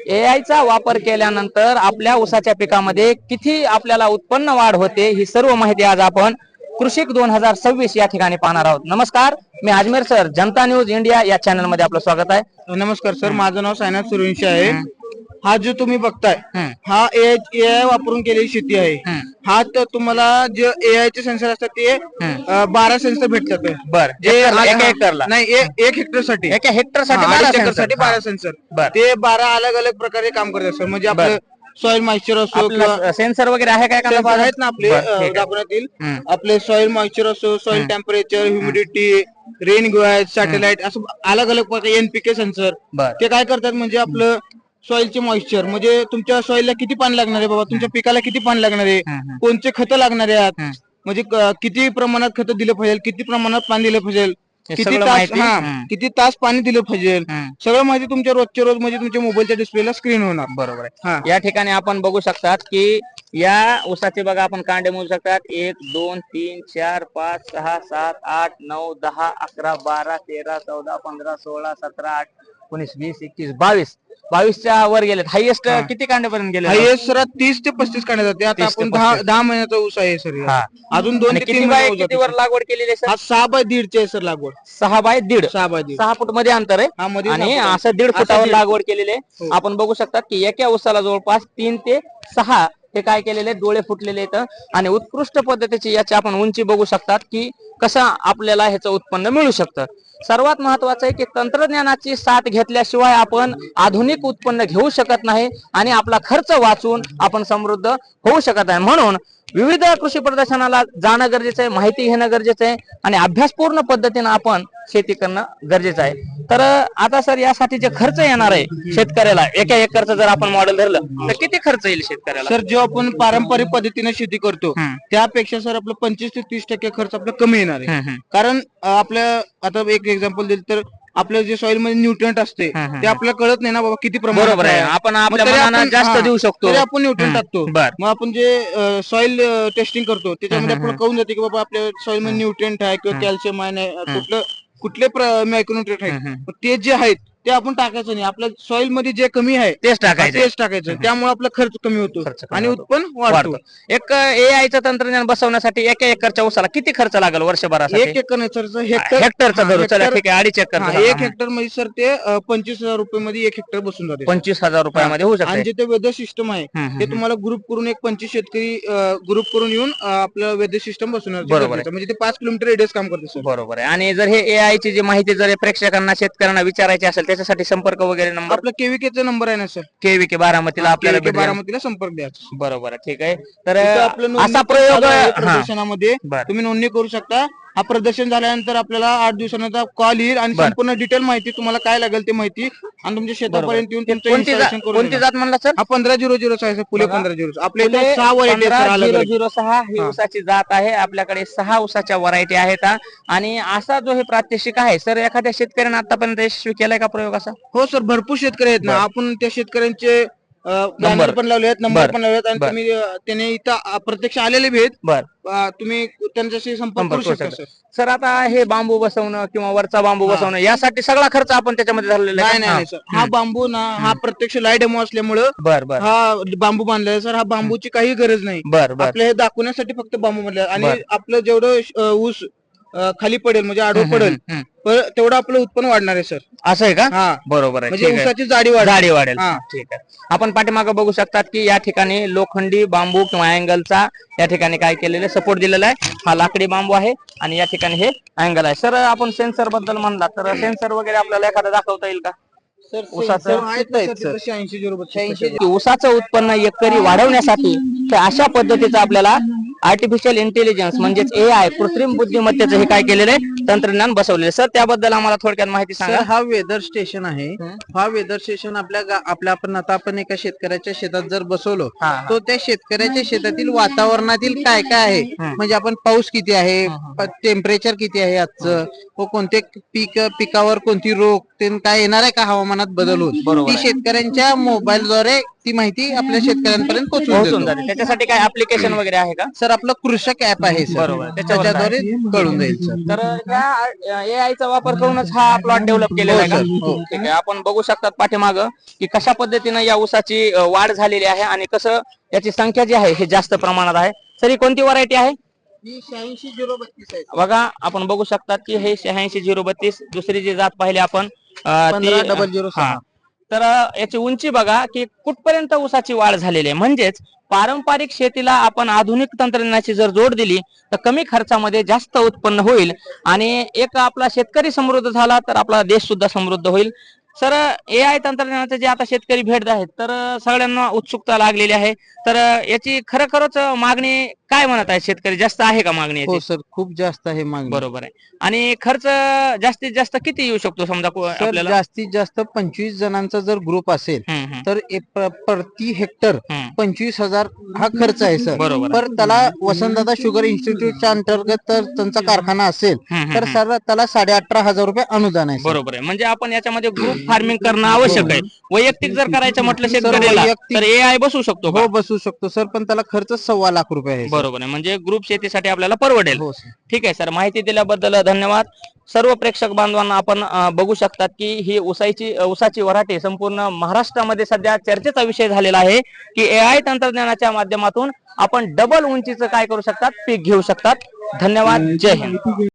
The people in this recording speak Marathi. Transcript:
AI चा वापर केल्यानंतर आपल्या ऊसाच्या पिकामध्ये किती आपल्याला उत्पन्न वाढ होते ही सर्व माहिती आज आपण कृषिक 2026 या ठिकाणी पाहणार आहोत। नमस्कार, मी अजमेर सर, जनता न्यूज इंडिया या चॅनल मध्ये आपलं स्वागत आहे। नमस्कार सर, माझं नाव सायनाथ सूर्यवंशी आहे। हा जो तुम्ही बघताय हा एआय वापरून केलेली शेती आहे। हा तर तुम्हाला जे एआय चे सेन्सर असतात ते 12 सेन्सर भेटतात। बर, जे एका हेक्टरला नाही, एक हेक्टर साठी, एका हेक्टर साठी 12 सेन्सर ते 12 अलग अलग प्रकारे काम करतात सर। म्हणजे आपलं सॉइल मॉइश्चर असो किंवा सेन्सर वगैरे आहे काय? सेन्सर आहेत ना आपले दाखवण्यात येईल। आपले सॉइल मॉइश्चर असो, soil temperature, humidity, rain gas, satellite, असं अलग अलग प्रकारे एनपीके सेन्सर ते काय करतात म्हणजे आपलं सॉइलचे मॉइश्चर, म्हणजे तुमच्या सॉइलला किती पाणी लागणार आहे बाबा, तुमच्या पिकाला किती पाणी लागणार आहे, कोणते खतं लागणार आहेत, म्हणजे किती प्रमाणात खतं दिलं पाहिजे, किती प्रमाणात पाणी दिलं पाहिजे, किती तास पाणी दिलं पाहिजे, सगळं माहिती तुमच्या रोजच्या रोज म्हणजे तुमच्या मोबाईलच्या डिस्प्लेला स्क्रीन होणार। बरोबर आहे। या ठिकाणी आपण बघू शकतात की या ऊसाचे बघा आपण कांडे मोजू शकतात। 1 2 3 4 5 6 7 8 9 10 11 12 13 14 15 16 17 18 19 20 21 22च्या वर गेलेत। हायएस्ट किती कांड्यापर्यंत गेले? हायएस्ट सर 30 ते 35 कांडे जाते। आता आपण 10 महिन्याचा ऊस आहे सर। अजून 2 ते 3 महिने किती वर लागवड केलेली आहे? हा 6 बाय 1.5 ची आहे सर लागवड। 6 बाय 1.5 6 फूट मध्ये अंतर आहे आणि असं 1.5 फुटावर लागवड केलेली आहे। आपण बघू शकतात की एका ऊसाला जवळपास 3 ते 6 हे काय केलेले डोळे फुटलेले आहेत आणि उत्कृष्ट पद्धतीची याची आपण उंची बघू शकतात की कसं आपल्याला ह्याचं उत्पन्न मिळू शकतं। सर्वात महत्वाचं आहे की तंत्रज्ञानाची साथ घेतल्याशिवाय आपण आधुनिक उत्पन्न घेऊ शकत नाही आणि आपला खर्च वाचून आपण समृद्ध होऊ शकत आहे। म्हणून विविध कृषी प्रदर्शनाला जाणं गरजेचं आहे, माहिती घेणं गरजेचं आहे आणि अभ्यासपूर्ण पद्धतीने आपण शेती करणं गरजेचं आहे। तर आता सर यासाठी जे खर्च येणार आहे शेतकऱ्याला, एका एकरचं जर आपण मॉडेल धरलं तर किती खर्च येईल शेतकऱ्याला? सर जो आपण पारंपरिक पद्धतीने शेती करतो त्यापेक्षा सर आपलं 25 ते 30% खर्च आपला कमी येणार आहे। कारण आपल्या आता एक एक्झाम्पल दिलं तर आपलं जे सॉइल मध्ये न्यूट्रिएंट असते ते आपल्याला कळत नाही ना बाबा किती प्रमाणात आहे। आपण आपल्या मनानं जास्त देऊ शकतो तरी आपण न्यूट्रिएंट टाकतो। मग आपण जे सॉइल टेस्टिंग करतो त्याच्यामध्ये आपल्याला कळून जाते की बाबा आपल्या सॉइल मध्ये न्यूट्रिएंट आहे किंवा कॅल्शियम आहे, कुठले मायक्रोन्यूट्रिएंट आहेत ते जे आहेत ते आपण टाकायचं नाही। आपल्या सॉइल मध्ये जे कमी आहे तेच टाकायचं। त्यामुळे आपला खर्च कमी होतो आणि उत्पन्न वाढतो। एक एआयचं तंत्रज्ञान बसवण्यासाठी एका एकरच्या ऊसाला किती खर्च लागेल वर्षभरासाठी? 1 एकर नाही सर, हेक्टरचा धरू, चला ठीक आहे 2.5 एकर। 1 हेक्टर मध्ये सर ते 25,000 रुपये मध्ये 1 हेक्टर बसून जाते। 25,000 रुपयामध्ये होऊ शकते। आणि जे ते वेदर सिस्टम आहे ते तुम्हाला ग्रुप करून एक 25 शेतकरी ग्रुप करून येऊन आपलं वेदर सिस्टम बसवणार, म्हणजे ते 5 किलोमीटर रेडियस काम करते सर। बरोबर आहे। आणि जर हे एआय ची जी माहिती जर प्रेक्षकांना शेतकऱ्यांना विचारायची असेल त्याच्यासाठी संपर्क वगैरे नंबर? आपला केव्हीकेचा नंबर आहे ना सर, केव्हीके बारामतीला आपल्याला बारामतीला संपर्क द्यायचा। बरोबर आहे, ठीक आहे। तर आपलं असा प्रयोग प्रदर्शनामध्ये तुम्ही नोंदणी करू शकता। हा प्रदर्शन झाल्यानंतर आपल्याला 8 दिवसानंतर कॉल येईल आणि संपूर्ण डिटेल माहिती तुम्हाला काय लागेल ते माहिती आणि तुमच्या शेतापर्यंत येऊन तुमचं इन्स्टॉलेशन करून कोणती जात म्हणला सर? हा 1500 आहे सर, फुले 1500। आपल्या इथे 6 व्हरायटी आहेत। 1506 ही ऊसाची जात आहे। आपल्याकडे 6 ऊसाच्या व्हरायटी आहेत आणि असा जो हे प्रात्यक्षिक आहे सर, एखाद्या शेतकऱ्याने आतापर्यंत यशस्वी केलाय का प्रयोग असा? हो सर, भरपूर शेतकरी आहेत ना। आपण त्या शेतकऱ्यांचे नंबर पण लावले आहेत, आणि तुम्ही त्याने इथं प्रत्यक्ष आलेले भी आहेत, तुम्ही त्यांच्याशी संपर्क करू शकता सर। सर आता हे बांबू बसवणं किंवा वरचा बांबू बसवणं यासाठी सगळा खर्च आपण त्याच्यामध्ये झालेला आहे? नाही सर, हा बांबू ना हा प्रत्यक्ष लाईव्ह डेमो असल्यामुळे हा बांबू बांधलाय सर। हा बांबूची काही गरज नाही, आपल्या हे दाखवण्यासाठी फक्त बांबू बांधलाय आणि आपलं जेवढं ऊस खाली पडेल म्हणजे आडवं पडेल तेवढं आपलं उत्पन्न वाढणार आहे सर। असं आहे का? बरोबर आहे, म्हणजे ऊसाची जाडी वाढेल। ठीक आहे। आपण पाठीमागे बघू शकतात की या ठिकाणी लोखंडी बांबू किंवा अँगलचा या ठिकाणी काय केलेलं सपोर्ट दिलेला आहे। हा लाकडी बांबू आहे आणि या ठिकाणी हे अँगल आहे। सर आपण सेन्सर बद्दल म्हणला तर सेन्सर वगैरे आपल्याला एखादा दाखवता येईल का? ऊसाचं उत्पन्न एकरी वाढवण्यासाठी अशा पद्धतीचं आपल्याला आर्टिफिशियल इंटेलिजन्स म्हणजेच एआय कृत्रिम बुद्धिमत्तेचं हे काय केलेलं आहे तंत्रज्ञान बसवलेलं। सर त्याबद्दल आम्हाला थोडक्यात माहिती सांगा। हा वेदर स्टेशन आहे। हा वेदर स्टेशन आपण एका शेतकऱ्याच्या शेतात जर बसवलो तो त्या शेतकऱ्याच्या शेतातील वातावरणातील काय काय आहे, म्हणजे आपण पाऊस किती आहे, टेम्परेचर किती आहे आजचं, व कोणते पिकावर कोणती रोग काय येणार आहे का हवामानात बदल होऊन, ती शेतकऱ्यांच्या मोबाईलद्वारे ती माहिती आपल्या शेतकऱ्यांपर्यंत पोहोचून जाते। त्याच्यासाठी काय ऍप्लिकेशन वगैरे आहे का सर? सर आपलं कृषक ऍप आहे सर, बरोबर. त्याच्याद्वारे कळून जाईल सर. तर ह्या AI चा वापर करूनच हा प्लॉट डेव्हलप केलेला आहे का? ठीक आहे. आपण बघू शकतात पाठीमागं की कशा पद्धतीने या ऊसाची वाढ झालेली आहे आणि कसं याची संख्या जी आहे हे जास्त प्रमाणात आहे. सर ही कोणती व्हरायटी आहे? 86-032 आहे. बघा आपण बघू शकतात की हे 86-032 दुसरी जी जात पाहिली आपण ती 15-006. हा. तर याची उंची बघा की कुठपर्यंत ऊसाची वाढ झालेली आहे. म्हणजेच पारंपरिक शेतीला आपण आधुनिक तंत्रज्ञानाची जर जोड दिली तर कमी खर्चामध्ये जास्त उत्पन्न होईल आणि एक आपला शेतकरी समृद्ध झाला तर आपला देश सुद्धा समृद्ध होईल. सर AI तंत्रज्ञानाचे जे आता शेतकरी भेटत आहेत तर सगळ्यांना उत्सुकता लागलेली आहे. तर याची खरोखरच मागणी काय म्हणत आहे शेतकरी, जास्त आहे का मागणी हो याची? सर, खूप जास्त आहे मागणी. बरोबर आहे. आणि खर्च जास्तीत जास्त किती येऊ शकतो समजा सर आपल्याला? जास्तीत जास्त 25 जणांचा जर ग्रुप असेल तर प्रति हेक्टर 25,000 हा खर्च आहे सर. बरोबर. पर त्याला वसंतदादा शुगर इन्स्टिट्यूटच्या अंतर्गत तर त्यांचा कारखाना असेल तर सर त्याला 18,500 रुपये अनुदान आहे सर. बरोबर आहे. म्हणजे आपण याच्यामध्ये ग्रुप फार्मिंग करणं आवश्यक आहे. वैयक्तिक जर करायचं म्हटलं शेतकऱ्याला वैयक्तिक- तर AI बसू शकतो का? हो बसू शकतो सर, पण त्याला खर्च 1.25 लाख रुपये आहे सर. बरोबर आहे. म्हणजे ग्रुप शेतीसाठी आपल्याला परवडेल. हो सर. ठीक आहे सर, माहिती दिल्याबद्दल धन्यवाद. सर्व प्रेक्षक बांधवांना आपण बघू शकतात की ही ऊसाची व्हरायटी संपूर्ण महाराष्ट्रामध्ये सध्या चर्चेचा विषय झालेला आहे की AI तंत्रज्ञानाच्या माध्यमातून आपण डबल उंचीचं काय करू शकतात, पीक घेऊ शकतात. धन्यवाद. जय हिंद.